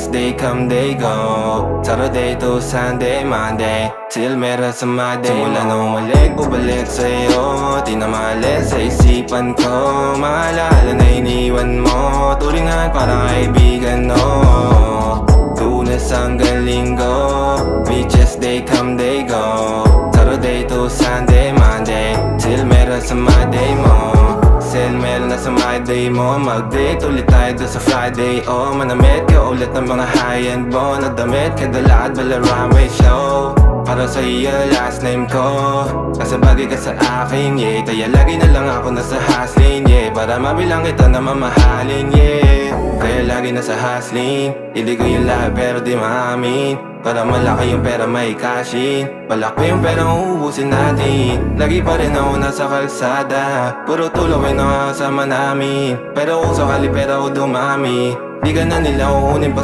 just they come, they go. Saturday to Sunday, Monday till meron sa Monday. Simula nung umalik, bubalik sa'yo. Di na maalis sa isipan ko. Maalala na iniwan mo. Turingan parang kaibigan, no. Lunes hanggang Linggo, we just they come, they go. Saturday to Sunday, Monday till meron sa Monday mo. Sale meron na sa my day mo. Mag-date ulit tayo doon sa Friday. Oh, manamit ka ulit ng mga high-end mo. Nadamit ka dala at Balarame show. Para sa iyo last name ko. Kasi bagay ka sa akin, yeah. Kaya lagi na lang ako nasa hustling, yeah. Para mabilang kita na mamahalin, yeah. Kaya lagi nasa hustling. Hindi ko yung lahat pero di maamin. Para malaki yung pera may cashin. Balak pa yung pera uubusin natin. Lagi pa rin ako nasa kalsada. Puro tulog ay nakakasama namin. Pero kung sakali pera ko dumami, di ka na nila uunin pa.